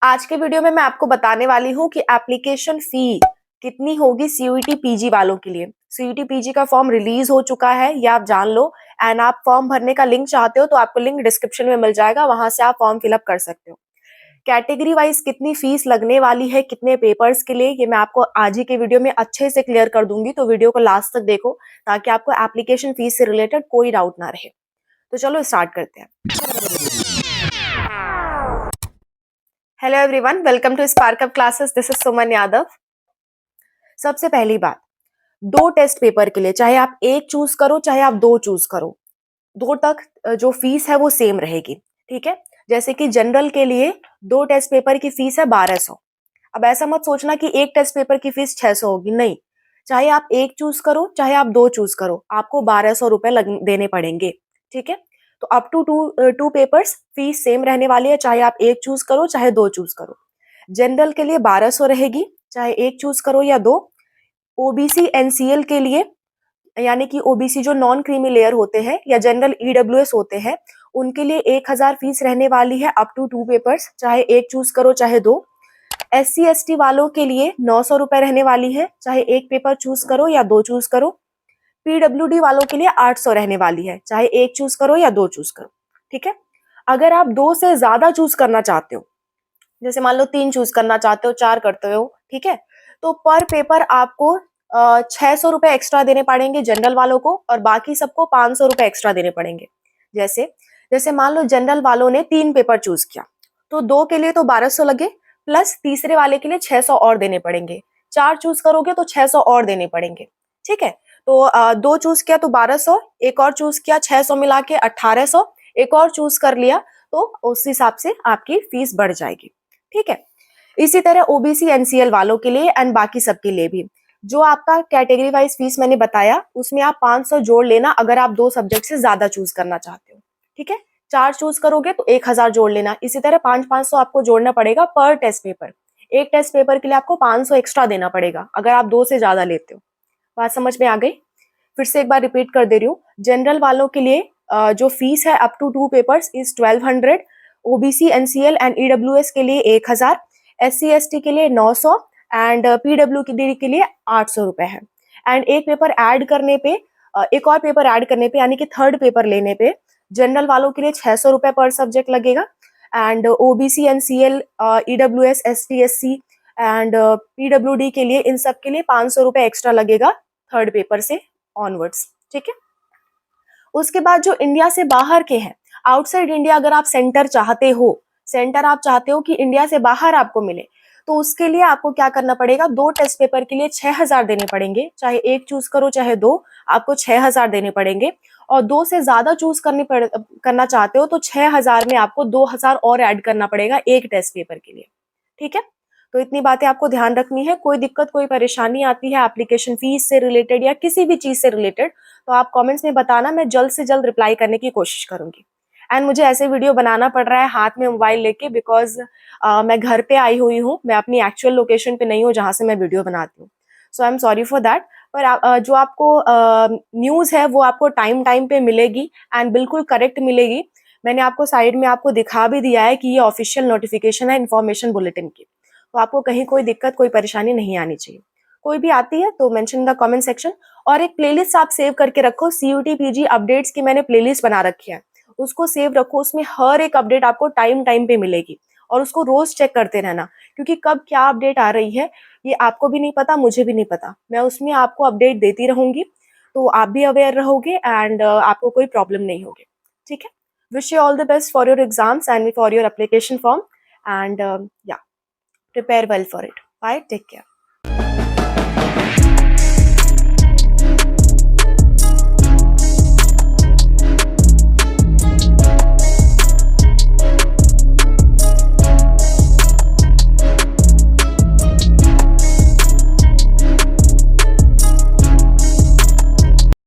आज के वीडियो में मैं आपको बताने वाली हूँ कि एप्लीकेशन फी कितनी होगी सीयूईटी पीजी वालों के लिए। सीयूईटी पीजी का फॉर्म रिलीज हो चुका है, ये आप जान लो। एंड आप फॉर्म भरने का लिंक चाहते हो तो आपको लिंक डिस्क्रिप्शन में मिल जाएगा, वहां से आप फॉर्म फिलअप कर सकते हो। कैटेगरी वाइज कितनी फीस लगने वाली है, कितने पेपर्स के लिए, ये मैं आपको आज ही के वीडियो में अच्छे से क्लियर कर दूंगी। तो वीडियो को लास्ट तक देखो ताकि आपको एप्लीकेशन फीस से रिलेटेड कोई डाउट ना रहे। तो चलो स्टार्ट करते हैं। Hello everyone, welcome to Spark Up classes. This is Suman Yadav. सबसे पहली बात, दो टेस्ट पेपर के लिए चाहे आप एक चूज करो चाहे आप दो चूज करो, दो तक जो फीस है वो सेम रहेगी। ठीक है, जैसे कि जनरल के लिए दो टेस्ट पेपर की फीस है 1200। अब ऐसा मत सोचना कि एक टेस्ट पेपर की फीस 600 होगी, नहीं। चाहे आप एक चूज करो चाहे आप दो चूज करो, आपको 1200 रुपए देने पड़ेंगे। ठीक है, तो up to two papers fees same रहने वाली है, चाहे आप एक चूज करो चाहे दो चूज करो। जनरल के लिए 1200 रहेगी, चाहे एक चूज करो या दो। ओबीसी एनसीएल के लिए, यानी कि ओबीसी जो नॉन क्रीमी लेयर होते हैं या जनरल ईडब्ल्यूएस होते हैं, उनके लिए 1000 फीस रहने वाली है अप टू टू पेपर्स, चाहे एक चूज करो चाहे दो। एससी एसटी वालों के लिए 900 रुपए रहने वाली है, चाहे एक पेपर चूज करो या दो चूज करो। पीडब्ल्यूडी वालों के लिए 800 रहने वाली है, चाहे एक चूज करो या दो चूज करो। ठीक है, अगर आप दो से ज्यादा चूज करना चाहते हो, जैसे मान लो तीन चूज करना चाहते हो, चार करते हो, ठीक है, तो पर पेपर आपको 600 रुपए एक्स्ट्रा देने पड़ेंगे जनरल वालों को, और बाकी सबको 500 रुपए एक्स्ट्रा देने पड़ेंगे। जैसे जैसे मान लो जनरल वालों ने तीन पेपर चूज किया, तो दो के लिए तो 1200 लगे, प्लस तीसरे वाले के लिए 600 और देने पड़ेंगे। चार चूज करोगे तो 600 और देने पड़ेंगे। ठीक है, तो दो चूज किया तो 1200, एक और चूज किया 600 मिला के 1800, एक और चूज कर लिया तो उस हिसाब से आपकी फीस बढ़ जाएगी। ठीक है, इसी तरह ओबीसी एनसीएल वालों के लिए एंड बाकी सबके लिए भी जो आपका कैटेगरी वाइज फीस मैंने बताया, उसमें आप 500 जोड़ लेना अगर आप दो सब्जेक्ट से ज्यादा चूज करना चाहते हो। ठीक है, चार चूज करोगे तो 1000 जोड़ लेना। इसी तरह 500 आपको जोड़ना पड़ेगा पर टेस्ट पेपर। एक टेस्ट पेपर के लिए आपको 500 एक्स्ट्रा देना पड़ेगा अगर आप दो से ज्यादा लेते हो। बात समझ में आ गई? फिर से एक बार रिपीट कर दे रही हूँ। जनरल वालों के लिए जो फीस है up to two papers is 1200, OBC NCL and EWS के लिए 1000, एससी एसटी के लिए 900 एंड पीडब्ल्यूडी के लिए 800 रुपए है। एंड एक पेपर ऐड करने पे, एक और पेपर ऐड करने पे, यानी कि थर्ड पेपर लेने पे जनरल वालों के लिए 600 रुपए पर सब्जेक्ट लगेगा। And OBC NCL, EWS, ST SC and PWD के लिए, इन सब के लिए 500 रुपए एक्स्ट्रा लगेगा थर्ड पेपर से ऑनवर्ड्स। ठीक है, उसके बाद जो इंडिया से बाहर के हैं, आउटसाइड इंडिया, अगर आप सेंटर चाहते हो, सेंटर आप चाहते हो कि इंडिया से बाहर आपको मिले, तो उसके लिए आपको क्या करना पड़ेगा, दो टेस्ट पेपर के लिए 6000 देने पड़ेंगे, चाहे एक चूज करो चाहे दो, आपको 6000 देने पड़ेंगे। और दो से ज्यादा चूज करना चाहते हो तो 6000 में आपको 2000 और ऐड करना पड़ेगा एक टेस्ट पेपर के लिए। ठीक है, तो इतनी बातें आपको ध्यान रखनी है। कोई दिक्कत कोई परेशानी आती है एप्लीकेशन फीस से रिलेटेड या किसी भी चीज से रिलेटेड, तो आप कमेंट्स में बताना, मैं जल्द से जल्द रिप्लाई करने की कोशिश करूंगी। एंड मुझे ऐसे वीडियो बनाना पड़ रहा है हाथ में मोबाइल लेके, बिकॉज मैं घर पे आई हुई हूँ, मैं अपनी एक्चुअल लोकेशन पे नहीं हूँ जहाँ से मैं वीडियो बनाती हूँ। So I am sorry for that. पर जो आपको न्यूज़ है वो आपको टाइम टाइम पे मिलेगी एंड बिल्कुल करेक्ट मिलेगी। मैंने आपको साइड में आपको दिखा भी दिया है कि ये ऑफिशियल नोटिफिकेशन है इन्फॉर्मेशन बुलेटिन की, तो आपको कहीं कोई दिक्कत कोई परेशानी नहीं आनी चाहिए। कोई भी आती है तो mention in the comment section. और एक प्लेलिस्ट आप सेव करके रखो, सीयूटी पीजी अपडेट्स की मैंने प्लेलिस्ट बना रखी है, उसको सेव रखो। उसमें हर एक अपडेट आपको टाइम टाइम पे मिलेगी और उसको रोज चेक करते रहना, क्योंकि कब क्या अपडेट आ रही है ये आपको भी नहीं पता, मुझे भी नहीं पता। मैं उसमें आपको अपडेट देती रहूंगी, तो आप भी अवेयर रहोगे एंड आपको कोई प्रॉब्लम नहीं होगी। ठीक है, wish you all the best for your exams and for your application form and या prepare well for it. Bye, take care.